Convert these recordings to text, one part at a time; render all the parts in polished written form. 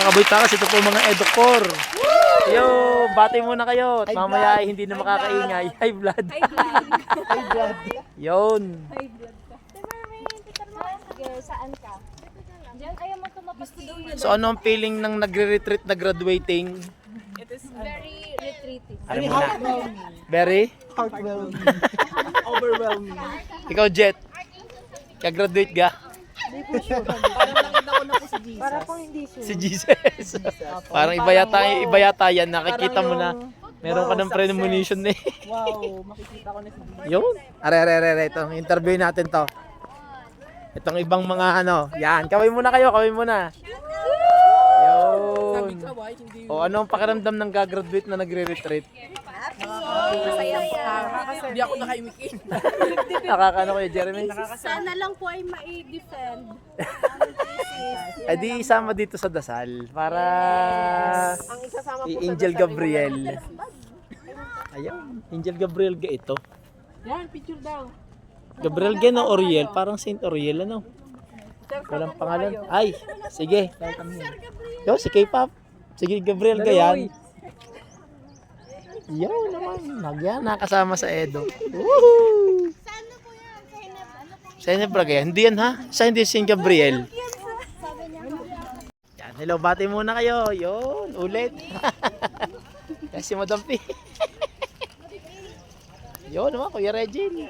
kaboy-takas, ito po mga edukor. Yo, bati muna kayo. At mamaya ay hindi na makakaingay. High blood. High blood. Yun. High blood ka. Sige, saan ka? Diyan, ayaw mo tumapas doon. So ano ang feeling ng nagre-retreat na graduating? It is very retreating. Ano muna? Very? Heartwhelming. Overwhelming. Ikaw, Jet. Kagraduate ka? Parang nakita ko na po si Jesus. Para pong hindi sure. Si Jesus. Parang iba yata yan. Nakikita mo na. Meron ka ng premonition eh. Wow, makikita ko na si Jesus. Yun. Are. Itong interview natin to. Itong ibang mga ano. Yan. Kaway muna kayo. Kaway muna. Yun. O ano ang pakiramdam ng gagraduate na nagre-retreat? Hindi ako nakaimikin. Nakakano kayo, Jeremy? Sana lang po ay mai-defend. Ay di isama dito sa dasal para Ang isasama po Angel Gabriel. Ayun, Angel Gabriel ga ito. Yan, picture daw. Gabriel ga na Oriel, parang Saint Oriel ano. Walang pangalan. Ay, sige. Yo, si K-pop. Sige, Gabriel ga yan. Yo naman, nagyan nakasama sa Edo. Woohoo! Sa Ginebra ga yan? Hindi yan ha? Sa hindi Saint Gabriel. Yan, hello, bati muna kayo. Yun, ulit. Yan si Madam P. Yun naman, Kuya Regine.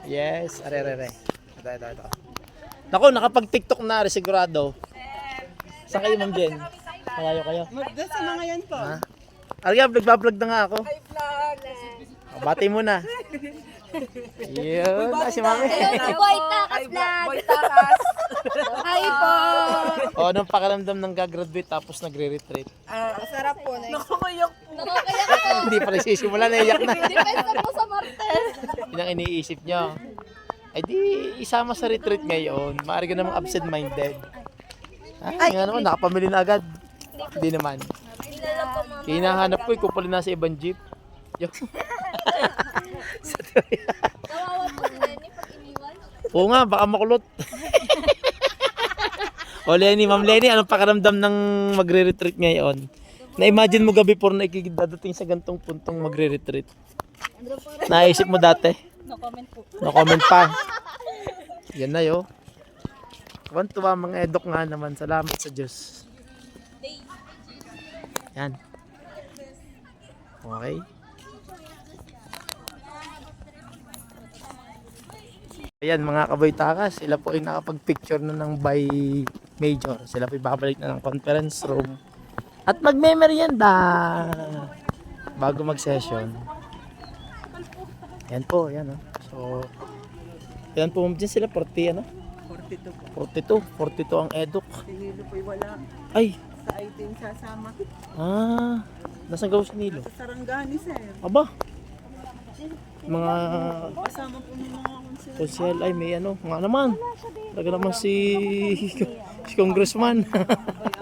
Yes, are. Ito. Naku, nakapag-TikTok na, sigurado. Saan kayo, Ma'am Jen? Malayo kayo? Doon sa mga yan po. Ha? Arya, nagbablog na nga ako. Hi, vlog. Bati muna. Yun, si Mami. Boy Takas Vlog! Boy Takas. Hi po! O, anong pakiramdam ng gagraduate tapos nagre-retreat? Sarap po. Nakakayok po. Nakakaya ko. Hindi pa nagsisimula, naiyak na. Depensa po sa Martes. Yun ang iniisip nyo. Ay di, isama sa retreat ngayon. Maaari ka namang absent-minded. Ay, nga naman, nakapamili na agad. Hindi naman. Hinahanap ko, ikaw pala nasa ibang jeep. Yung... Kawawa po si Lenny pag iniwan. Oo nga, baka makulot. O Lenny, Ma'am Lenny, anong pakiramdam ng magre-retreat ngayon? Na-imagine mo gabi before na ikikidadating sa gantong puntong magre-retreat? Naisip mo dati? No comment po. No comment pa. Yan na yo. Tuwan-tuwa mga edok nga naman. Salamat sa Diyos. Yan. Okay. Ayan mga kaboy-takas. Sila po ay nakapag-picture na ng by major. Sila po ay babalik na ng conference room. At magme-merienda bago mag-session. Yan po, yan oh. So, yan po, dyan sila 40, ano? 42 po. 42 ang eduk. Si Nilo po'y wala. Ay, Sa 18 sasama. nasaan gaw si Nilo? Sa Sarangani, sir. Aba, mga Kasama po ng mga konsel. social, ay may ano, nga naman. Talaga naman si congressman. Ay,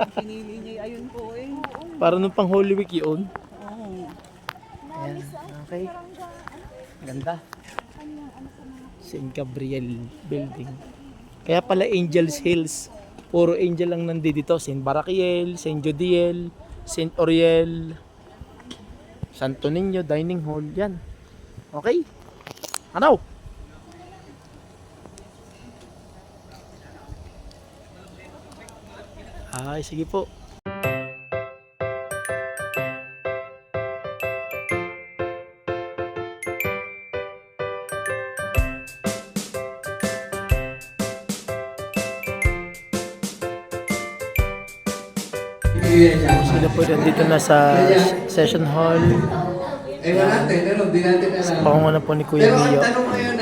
ang pinili niya, ayun po eh. Para nung pang Holy Week yun. Oo. Ayan, okay. Ganda. St. Gabriel Building. Kaya pala Angel's Hills. Puro angel lang nandito. St. Barakiel, St. Jodiel, St. Oriel, Santo Niño, Dining Hall. Yan. Okay. Ano? Ay, sige po. Sila po dito na sa session hall. Wala tayo, di natin alam. Pakungunan po ni Kuya Pero ang Mio. tanong ngayon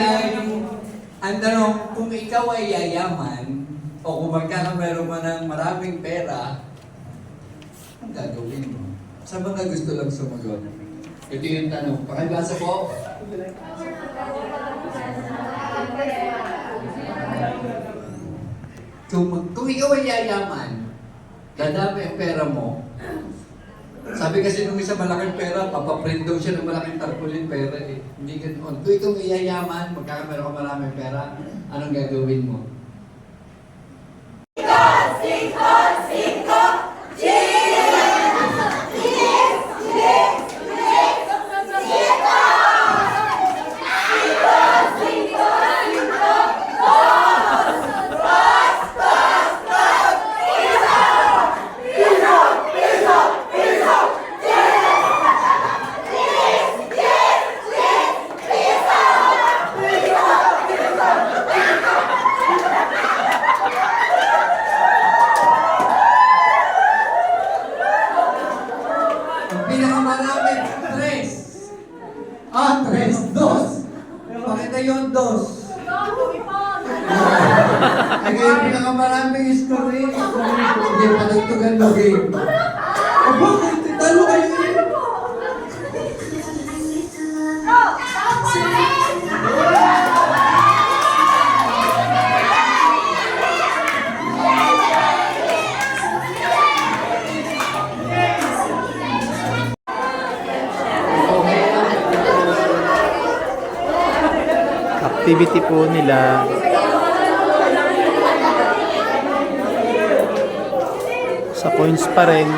ang tanong, kung ikaw ay yayaman, o kung magkano meron mo ng maraming pera, ang gagawin mo? Saan ba ka gusto lang sumagot? Ito yung tanong. Pakibasa po. Kung ikaw ay yayaman, dadami ang pera mo, sabi kasi nung isa malaking pera, papaprint daw siya ng malaking tarpaulin pera eh. Hindi ganoon. Kung ikaw yayaman, magkakameron ka maraming pera, anong gagawin mo? Ay, kayo pinakamaraming story. Hindi pa nagtugan mo game. O bakit? Talo kayo eh. Activity po nila. Sa points pa rin.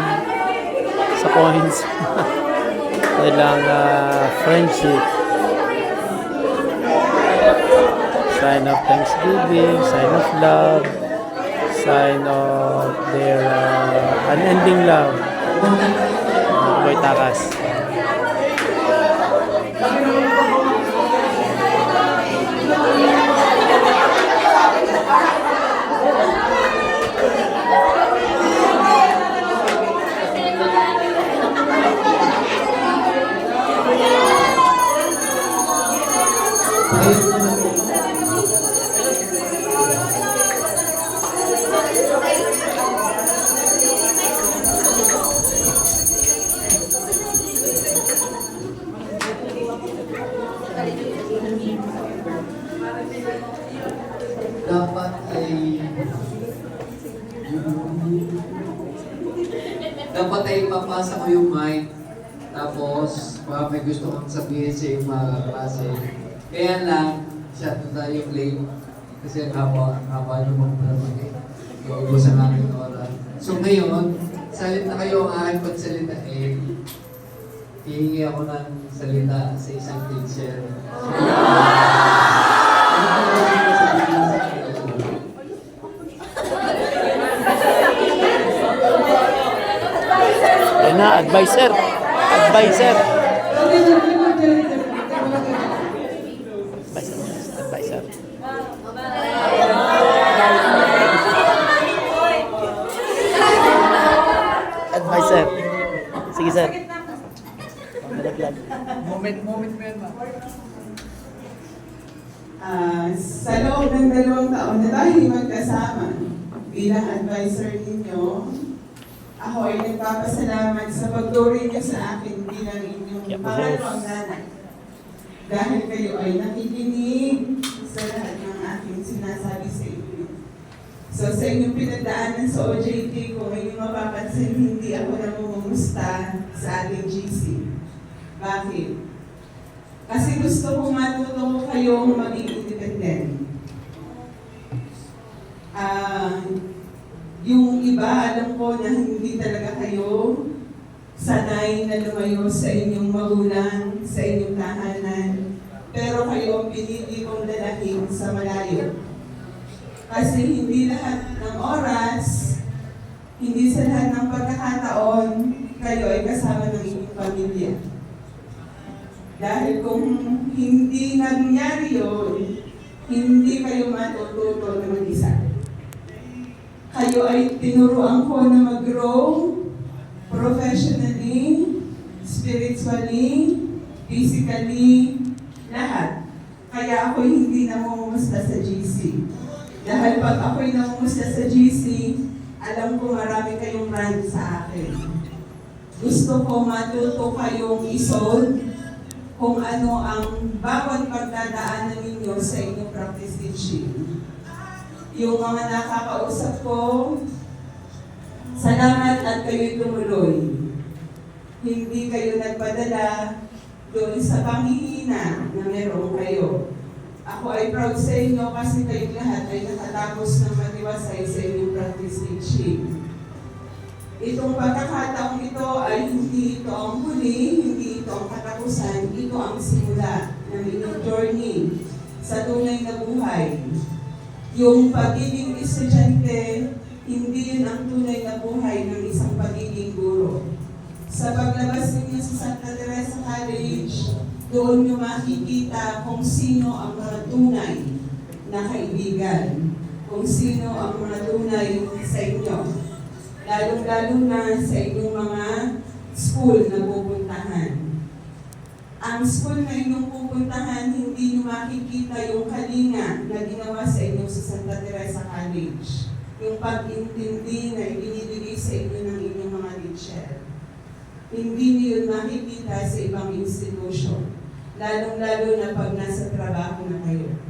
Sa points. Kailang friendship. Sign of Thanksgiving, sign of love, sign of their unending love. Boy Takas. Dapat ay ipapasa ko yung mic, tapos baka may gusto kong sabihin sa yung mga klase. Kaya lang, siya tayo yung late kasi ang haba nyo mag-vlog eh. Uubusan namin ng oras. So ngayon, salit na kayo ang aking pagsalita eh. Hihingi ako ng salita sa isang teacher. Yan na, advisor. Advisor. Advisor. Advisor. Sige, sir. Moment mo yan ba? Sa loob ng 2 taon na tayo magkasama bilang advisor ninyo, ako ay nagpapasalamat sa pagturi niyo sa akin bilang inyong pangalawang nanay. Dahil kayo ay nakikinig sa lahat ng aking sinasabi sa inyo. So sa inyong pinagdaanan sa OJT, kung inyong mapapansin, hindi ako namumumusta sa ating GC. Bakit? Kasi gusto kong matuto ko kayong maging independent. Yung iba, alam ko na hindi talaga kayo sanay na lumayo sa inyong magulang, sa inyong tahanan. Pero kayo ang pinili kong dalahin sa malayo. Kasi hindi lahat ng oras, hindi sa lahat ng pagkakataon, kayo ay kasama ng inyong pamilya. Dahil kung hindi nangyari yun, hindi kayo matututo na mag-isa. Kayo ay tinuruan ko na mag-grow professionally, spiritually, physically, lahat. Kaya ako'y hindi namumusta sa GC. Dahil pag ako'y namumusta sa GC, alam ko marami kayong brand sa akin. Gusto ko matuto kayong isod kung ano ang bawat pagdadaanan ninyo sa inyong practice teaching. Yung mga nakakausap ko, salamat at kayo'y tumuloy. Hindi kayo nagpadala doon sa panghihina na meron kayo. Ako ay proud sa inyo kasi kayong lahat ay nakatapos ng matiwasay sa inyong practice teaching. Itong pagkakataong ito ay hindi ito ang huli, hindi ito ang katapusan, ito ang simula ng inyong journey sa tunay na buhay. Yung pagiging estudyante, hindi yun ang tunay na buhay ng isang pagiging guro. Sa paglabas ninyo sa Santa Teresa College, doon nyo makikita kung sino ang mga tunay na kaibigan, kung sino ang mga tunay sa inyo. Lalong-lalo na sa inyong mga school na pupuntahan. Ang school na inyong pupuntahan, hindi nyo makikita yung kalinga na ginawa sa inyo sa Santa Teresa College. Yung pag-intindi na ibinibigay sa inyo ng inyong mga teacher. Hindi nyo yun makikita sa ibang institusyon. Lalong-lalo na pag nasa trabaho na kayo.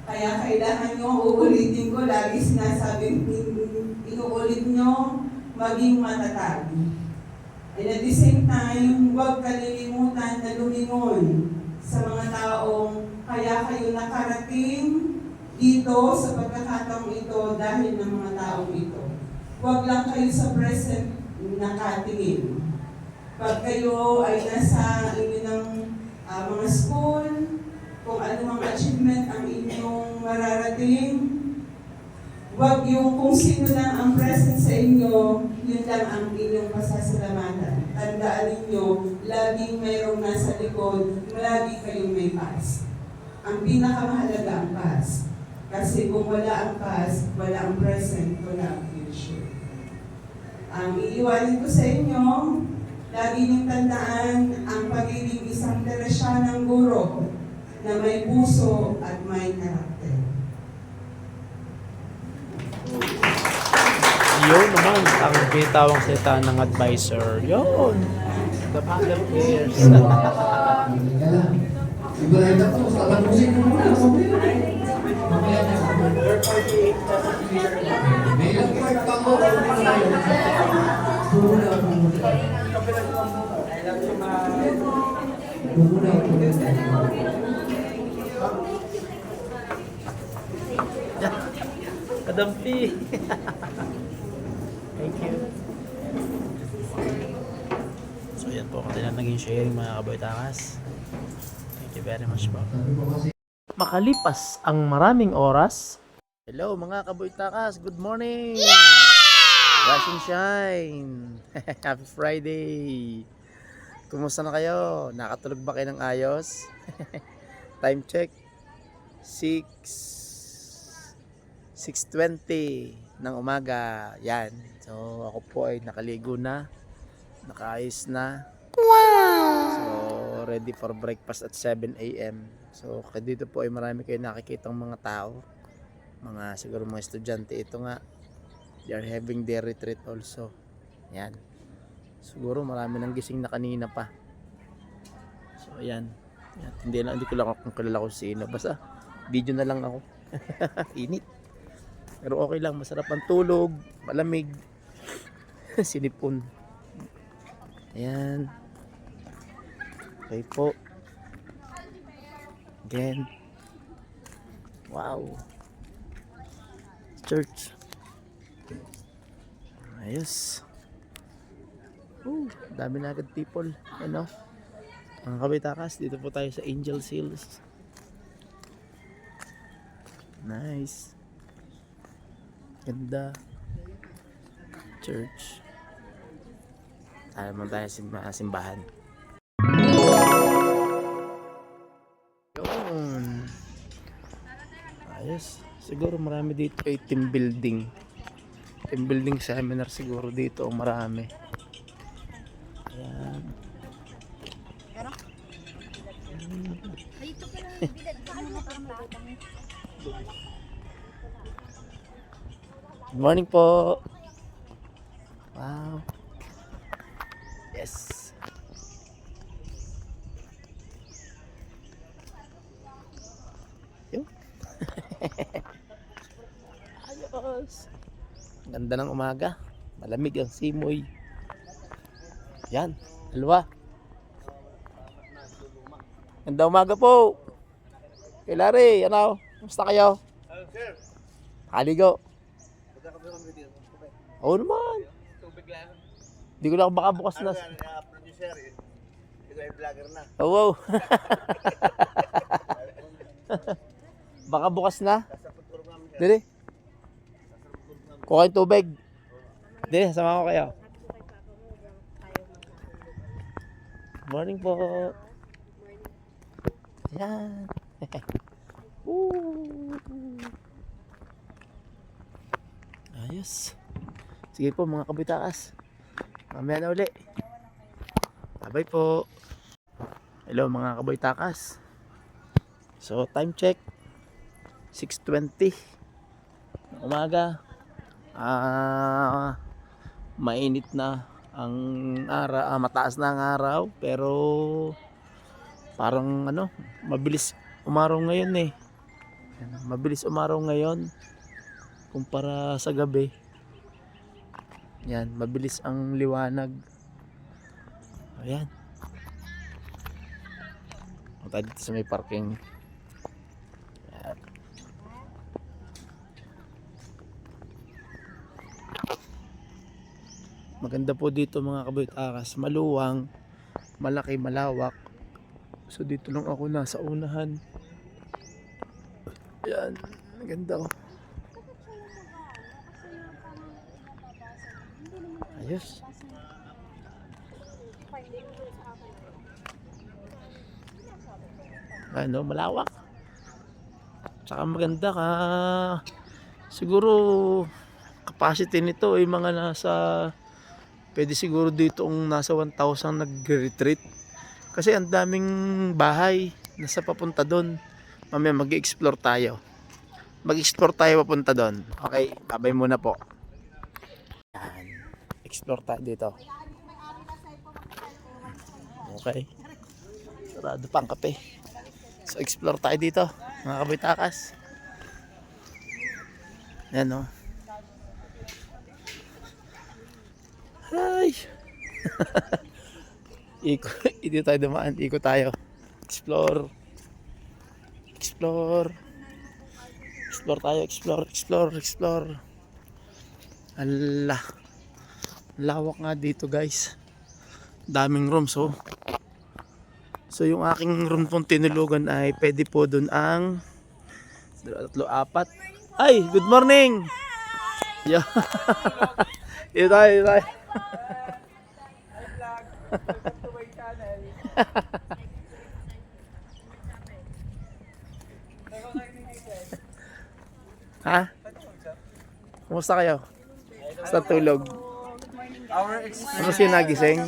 Kaya kailangan nyo, uulitin ko, lagi sinasabing, inuulit nyo, maging matatag. And at the same time, huwag kalilimutan na lumingon sa mga taong kaya kayo nakarating dito sa pagkakataong ito dahil ng mga taong ito. Huwag lang kayo sa present nakatingin. Pag kayo ay nasa inyong mga school, kung anumang achievement ang inyong mararating, huwag yung kung sino lang ang present sa inyo, yun lang ang inyong pasasalamatan. Tandaan ninyo, laging mayroong nasa likod, lagi kayong may past. Ang pinakamahalaga ang past. Kasi kung wala ang past, wala ang present, wala ang future. Ang iiwanin ko sa inyo, lagi niyong tandaan ang pagiging isang Teresanang guro na may puso at may karakter. Yun naman, ang bitawang salita ng advisor. Yun. The mother cares. Sigurado po, tatapusin mo muna. Mamaya na. May ilang part pa ko. Kadampi. Thank you. So yan po kanila naging sharing mga kaboytakas. Thank you very much po. Makalipas ang maraming oras. Hello mga kaboytakas, good morning! Rise and shine! Happy Friday! Kumusta na kayo? Nakatulog ba kayo ng ayos? Time check 6:20 ng umaga. Yan. So ako po ay nakaligo na. Nakaayos na. So ready for breakfast at 7 AM. So dito po ay marami kayo nakikitang mga tao. Mga siguro mga estudyante. Ito nga. They are having their retreat also. Yan. Siguro marami nang gising na kanina pa. So ayan. Yan. Hindi ko lang kung kilala ko sino. Basta video na lang ako. Init. Pero okay lang, masarap ang tulog, malamig. Sinipon. Ayan. Okay po. Again. Wow. Church. Ayos. Dami na agad people. Ano? Mga kaboytakas, dito po tayo sa Angel Hills. Nice. Ganda. Church. Alam mo tayo simbahan. Yun. Ayos. Siguro marami dito ay team building. Team building seminar siguro dito ang marami. Ayan. Good morning po. Wow. Yes. Yun. Ayos. Ganda ng umaga. Malamig ang simoy. Yan. Halwa. Ganda umaga po. Hey Larry, ano? Kumusta kayo? Hello, sir. Nakaligo. Punta kami dito. Oo naman. Tubig lang. Hindi ko lang baka bukas na. Producer eh. Ito ay vlogger na. Oh, wow. Baka bukas na. Sa pagtulog namin sir. Dili. Kuha yung tubig. Dili, sama ko kayo. Morning po. Ayan. Ayos. Sige po mga kabitakas. Mamaya na uli. Bye-bye po. Hello mga kaboy takas. So time check 6:20 ng umaga. Mainit na ang araw, mataas na ang araw pero parang mabilis umaraw ngayon eh. Mabilis umaraw ngayon kumpara sa gabi. Yan, mabilis ang liwanag. Ayan. Punta dito sa may parking. Ayan. Maganda po dito mga kaboy-takas. Maluwang, malaki, malawak. So dito lang ako nasa unahan. Ayan, maganda oh. Ayos. Ano, malawak. Tsaka maganda ka. Siguro capacity nito ay mga nasa, pwede siguro dito nasa 1,000 nag-retreat. Kasi ang daming bahay nasa papunta doon. Mamaya mag-explore tayo. Mag-explore tayo papunta doon. Okay, babay muna po. Yan. Explore tayo dito. Okay. Sarado pa ang kape. So explore tayo dito, mga kaboy-takas. Yan o. Hi! Hindi tayo dumaan. Ikot tayo. Explore. Explore. Explore tayo. Explore. Allah. Lawak nga dito guys. Daming rooms oh. So yung aking room pong tinulugan ay pwede po dun ang 3, 4. Ay, good morning! Yeah. Ito tayo. Ha? Kumusta kayo? Sa tulog? Ano siya nagising?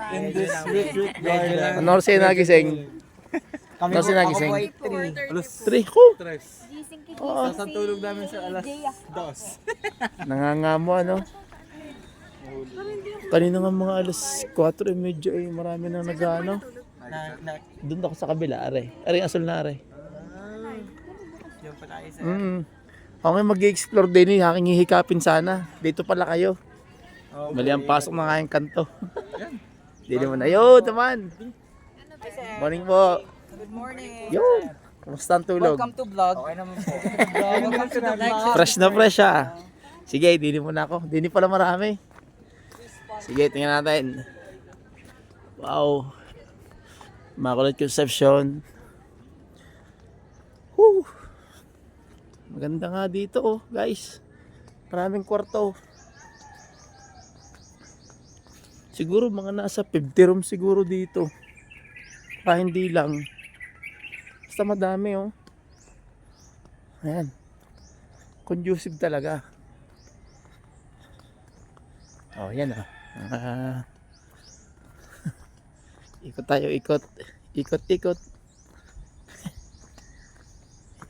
In this retreat garden. Ano siya nagising? Ano siya nagising? 3 ko. Gising ki Oo. Tulog namin sa alas 2. Nangangamo ano? Kanina nga mga alas 4:30 ay marami nang nag-ano. Doon ako sa kabila, are. Are asol na are. Yung pala isa. Ako ngayon mag-explore din eh, aking hihikapin sana. Dito pala kayo. Mali ang pasok ng aking kanto. Hindi naman. Ayun, naman. Morning po. Good morning. Yun. Kumusta ang tulog? Welcome to vlog. Okay naman po. Welcome to the vlog. Fresh na fresh ah. Sige, dini muna ako. Dini pala marami. Sige, tingnan natin. Wow. Immaculate Conception. Woo. Maganda nga dito oh, guys. Maraming kwarto. Siguro mga nasa 50 room siguro dito. Hindi lang. Basta madami oh. Ayan. Conducive talaga. Oh, yan ah. Ikot tayo, ikot. Ikot.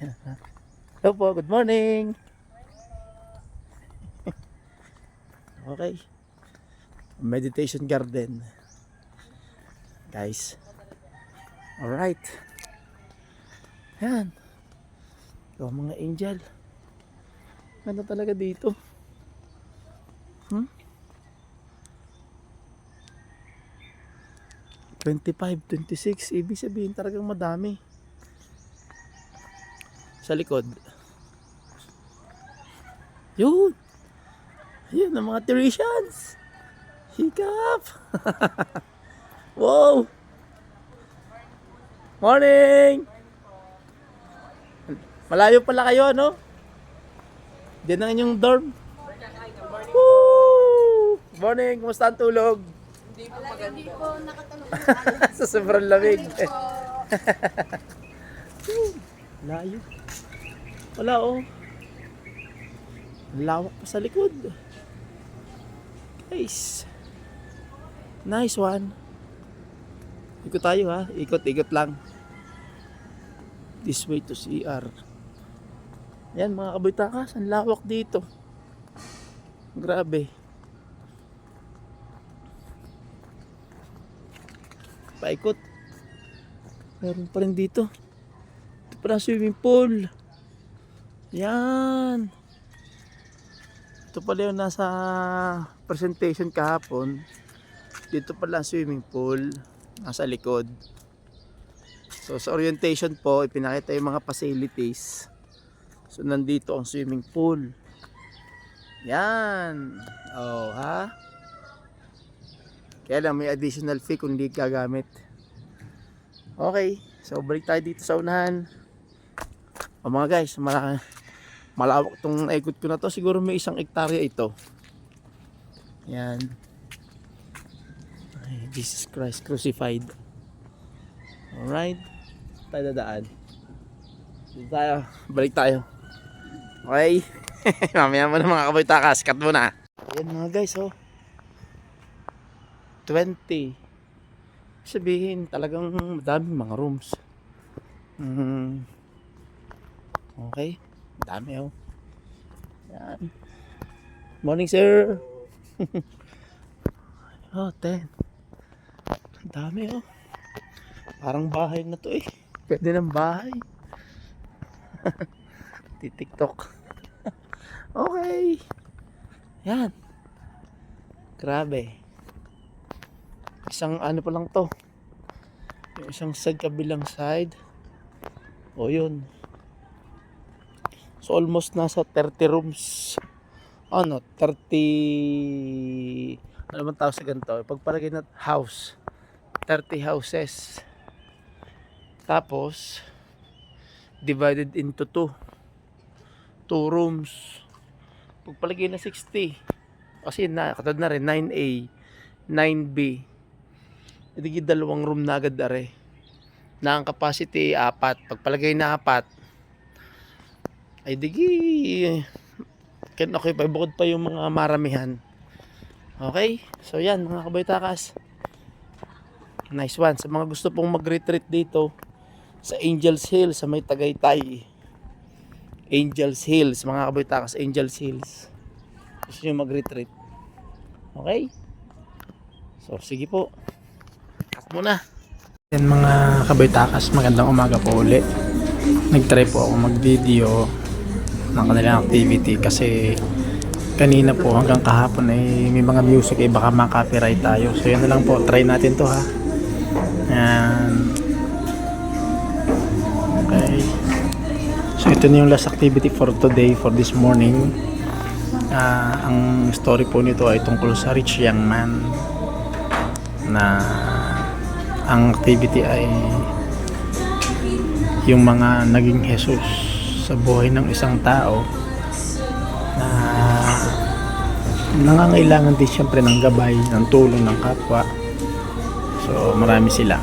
Yan, ah. Hello po, good morning. Okay. Meditation garden. Guys. Alright. Yan. Ito mga angel. Ganda talaga dito. 25, 26. Ibig sabihin talagang madami. Sa likod. Yun. Yun ang mga Teresians. Hikap. Wow. Morning. Malayo pala kayo, no? Diyan ang inyong dorm. Woo! Morning. Kumusta ang tulog? Hindi po nakatulog. Sa sobrang lamig. Layo. Wala oh. Lawak pa sa likod. Guys. Nice one. Ikot tayo ha. Ikot lang. This way to CR. Yan mga kaboytakas. Ang lawak dito. Grabe. Paikot. Meron pa rin dito. Ito pala swimming pool. Yan. Ito pala yung nasa presentation kahapon. Dito pala ang swimming pool. Nasa likod. So sa orientation po, ipinakita yung mga facilities. So nandito ang swimming pool. Yan. Oh, ha? Kaya lang may additional fee kung hindi gagamit. Okay. So balik tayo dito sa unahan. O mga guys, malawak itong naikot ko na to. Siguro may 1 hektarya ito. Yan. Ay, Jesus Christ crucified. Alright. Tayo dadaan. Dito tayo. Balik tayo. Okay. Mamaya mo na mga kaboytakas. Cut mo na. Ayan mga guys, oh. 20. Sabihin talagang madaming mga rooms. Okay. Dami, oh. Yan. Morning, sir. Oh, 10. Dami, oh. Parang bahay na to, eh. Pwede ng bahay. TikTok. Okay. Yan. Grabe. Isang ano pa lang to. Yung isang side kabilang side. O yun. So almost nasa 30 rooms. Ano, 30 ano man tawag sa ganito. Pagpalagay na house. 30 houses. Tapos divided into 2 rooms. Pagpalagay na 60. Kasi katulad na rin 9A, 9B. Hindi 2 room na agad are. Na ang capacity 4. Pagpalagay na 4 ay digi can occupy bukod pa yung mga maramihan. Okay? So yan mga kaboytakas. Nice one. Sa mga gusto pong mag-retreat dito sa Angels Hills sa may Tagaytay. Angels Hills, mga kaboytakas, Angels Hills. Gusto nyo mag-retreat. Okay? So sige po. Cut muna. Yan mga kaboytakas, magandang umaga po uli. Nag-try po ako mag-video ng kanilang activity kasi kanina po hanggang kahapon ay may mga music ay baka ma-copyright tayo. So yan na lang po, try natin to ha. Yan. Okay. So ito na yung last activity for today, for this morning. Ang story po nito ay tungkol sa rich young man na ang activity ay yung mga naging Jesus sa buhay ng isang tao na nangangailangan din siyempre ng gabay, ng tulong ng kapwa. So marami sila.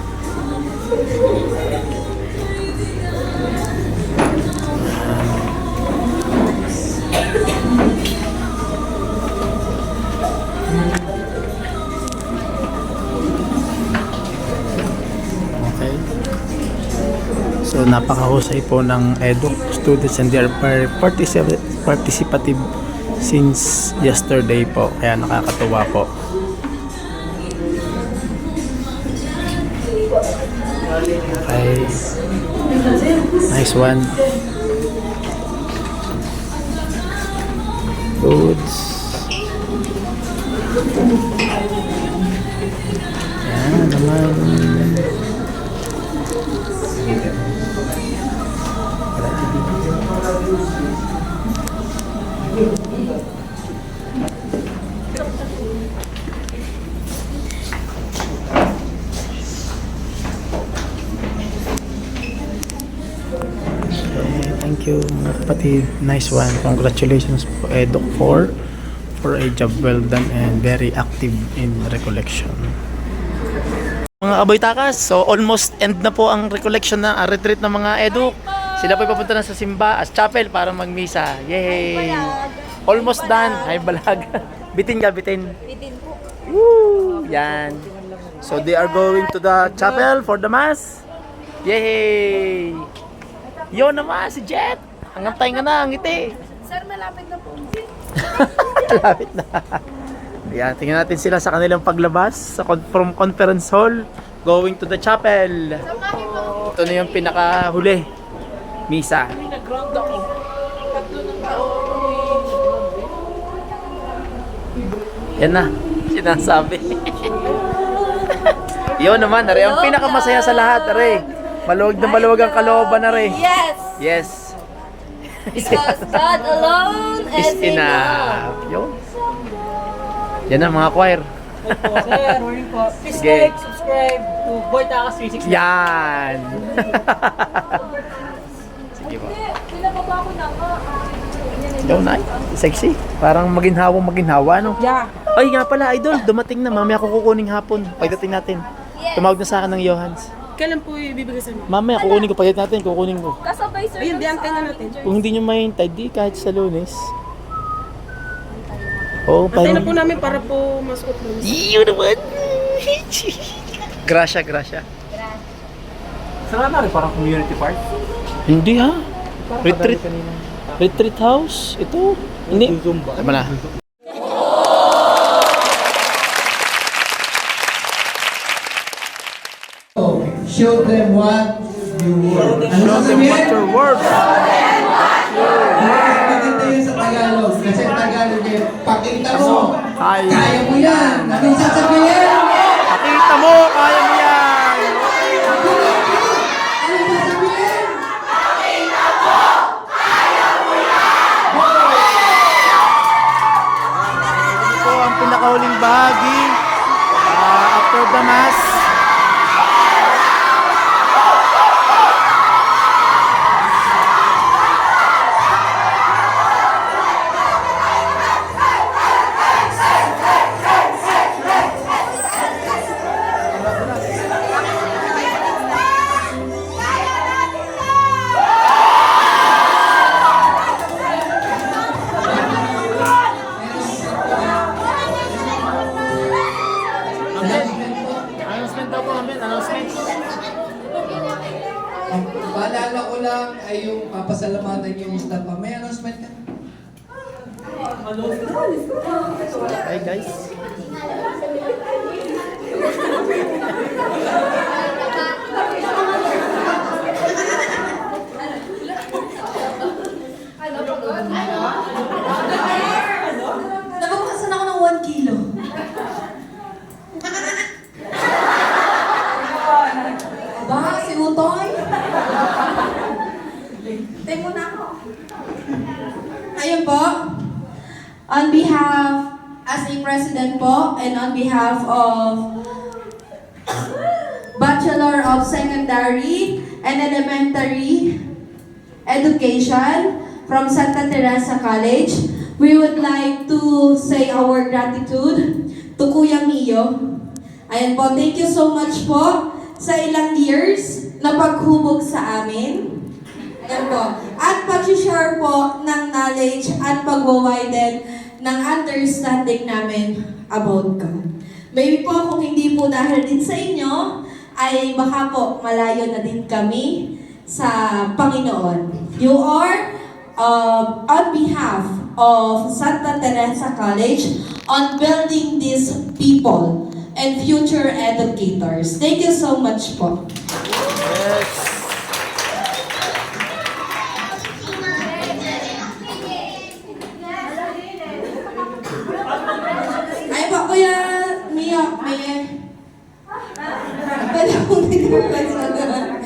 Okay. So napakahusay po ng EDUC students and they are very participative since yesterday po. Kaya nakakatuwa po. Okay. Nice one. Goods. Yan naman. Thank you mga kapatid. Nice one. Congratulations po EDUC for a job well done and very active in recollection. Mga kaboytakas, so almost end na po ang recollection na retreat ng mga EDUC. Sila po papunta na sa simba as chapel para magmisa. Yay! Almost done. Ay balag. Bitin ka, bitin. Bitin po. Woo! Yan. So they are going to the chapel for the mass. Yay! Yun naman si Jet. Ang antay nga na, ang ngiti. Sir, malapit na po. Malapit na. Ayan, tingnan natin sila sa kanilang paglabas from conference hall going to the chapel. Ito na yung pinakahuli. Misa. Yan na, sinasabi. Yun naman, Are. Ang pinakamasaya sa lahat, Are. Maluwag na maluwag ang kalooban, Are. Yes! Yes. Because God alone Is is enough. Yun. Yan na mga choir. Sir, morning po. Please Sige. like, subscribe to Boy Takas 360. Yan. Sige po. Pinababa ko na nga. Yo, na. Sexy. Parang maginhawa, no? Yeah. Ay, nga pala, idol. Dumating na. Mamaya ako kukuning hapon. Pagdating natin. Tumawag na sa akin ng Johans. Kailan po ibibigay sa inyo? Mamaya, kukunin ko. Pagdating natin, kukunin ko. Kasabay sir. Ayun, di antay na natin. Kung hindi nyo mahintay, di kahit sa Lunes. Oo, Antay na parang... po namin para po masukot mo. Yun naman. Grasya. Saan na rin? Parang community park? Hindi ha. Retreat house. Ito. Hindi. Tama na. Show them what you were. Ano Show them what your word. Maganda yun sa Tagalog. Kasi Tagalog eh, pakita mo. Kaya. Kaya mo yan. Anong sasabihin? Pakita mo, kaya mo yan. Anong sasabihin? Ito ang pinakahuling bahagi. After the mass. Announcement daw po namin, announcement. Ang paalala ko lang ay yung papasalamatan yung staff. May announcement ka? Hi guys. Nabawasan ako ng 1 kilo. Ba, si Utoy? Tayo muna ako. Ayun po, on behalf, as a president po, and on behalf of Bachelor of Secondary and Elementary Education from Santa Teresa College, we would like to say our gratitude to Kuya Mio. Ayan po, thank you so much po sa ilang years na paghubog sa amin. Ayan po. At pag-share po ng knowledge at pag-widen ng understanding namin about God. Maybe po kung hindi po dahil din sa inyo, ay baka po malayo na din kami sa Panginoon. You are on behalf of Santa Teresa College on building these people and future educators. Thank you so much po. Yes. Ay po, Kuya Mio, may... Pwede akong nag-request sa doon.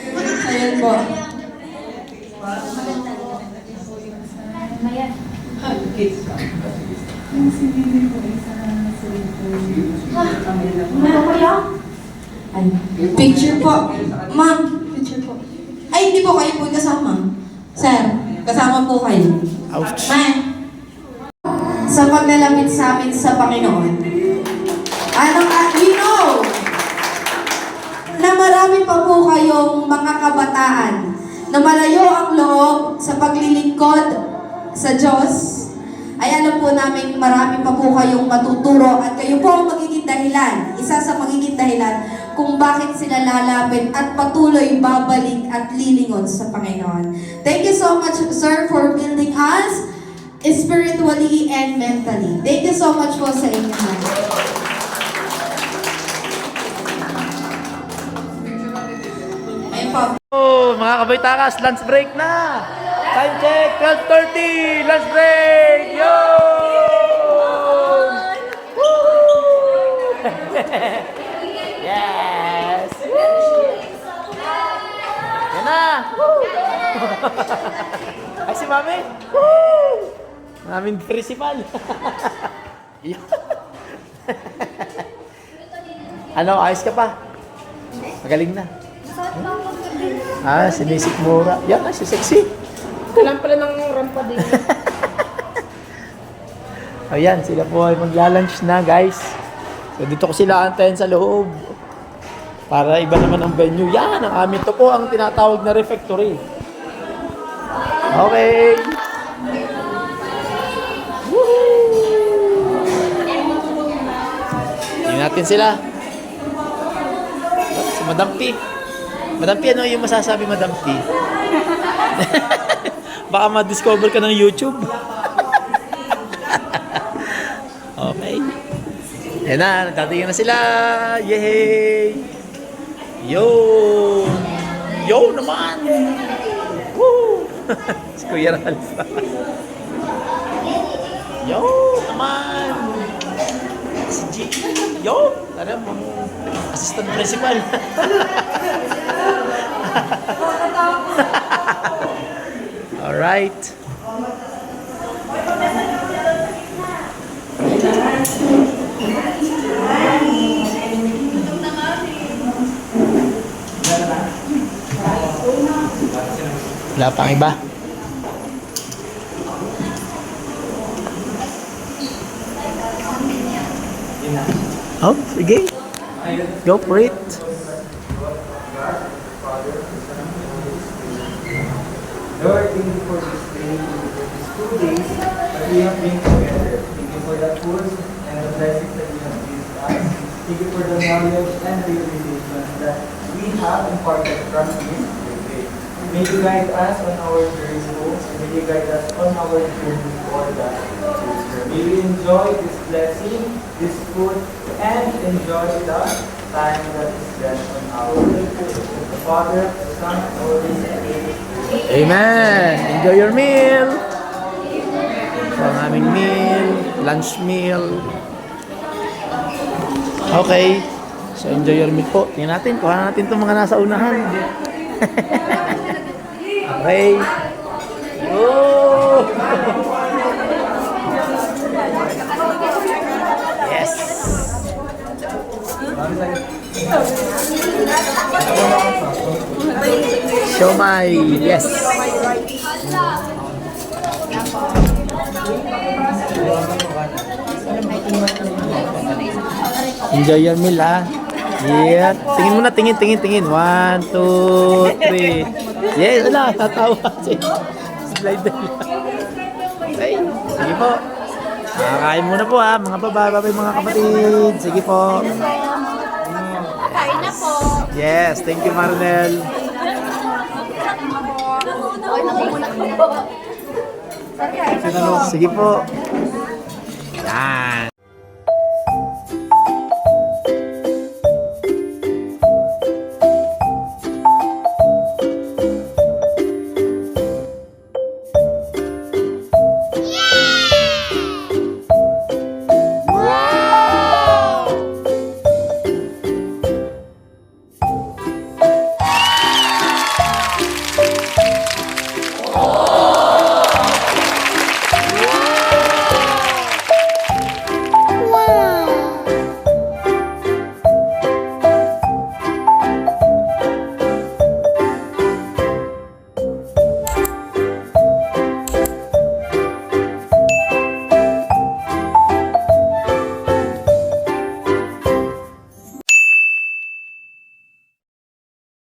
Ayan po. Ay, picture po. Ma'am, picture po. Ay, hindi po kayo po kasama. Sir, kasama po kayo. Ouch. Ma'am, sa paglalapit sa amin sa Panginoon, we know na marami pa po kayong mga kabataan na malayo ang loob sa paglilingkod sa Diyos, ay alam po namin marami pa po kayong matuturo at kayo po ang magiging dahilan, isa sa magiging dahilan kung bakit sila lalapit at patuloy babalik at lilingon sa Panginoon. Thank you so much, sir, for building us spiritually and mentally. Thank you so much po sa inyo. Ayun po. Oh, mga kabaytakas, lunch break na! Time check, 12:30! Lunch break! Yo! Woo! Yes! Woo! Yan na! Ay, si Mami! Woo! Maming principal! Yan. Ano, ayos ka pa? Magaling na. Sinisikmura. Yan, si sexy. Kailan pala ng rampa din. Ayan, sila po ay magla-lunch na, guys. So, dito ko sila antayin sa loob. Para iba naman ang venue. Yan, ang amin to po ang tinatawag na refectory. Okay. Woohoo! Tingnan natin sila. Si Madam P. Madam P, ano yung masasabi, Madam P? Baka ma-discover ka ng YouTube. Okay. Yan na, nagtatingin na sila. Yay! Yo! Yo naman! Woo! Si Kuya Ralph. Yo naman! Si G. Yo! Tara mo. Assistant principal. Alright. Wala pang iba. Oh, sige. Go for it. Lord, thank you for this day, these 2 days that we have been together. Thank you for the food and the blessings that you have given us. Thank you for the knowledge and realization that we have imparted from this day. May you guide us on our journey home, and may you guide us on our journey for the future. May we enjoy this blessing, this food, and enjoy the time that is left on our the Father, the Son, and the Holy Spirit. Amen! Enjoy your meal! So, ang aming meal, lunch meal. Okay. So, enjoy your meal po. Tingnan natin, kuha natin itong mga nasa unahan. Okay. Oh! Yes! Siomai, yes. Enjoy your meal, ah. Yeah. Tingin muna, tingin. 1, 2, 3. Yes, wala, tatawa. Slide na lang. Okay, sige po. Kakain muna po, ha, mga babay, mga kapatid. Sige po. Kain na po. Yes, thank you, Marinel. Sige po. Yan.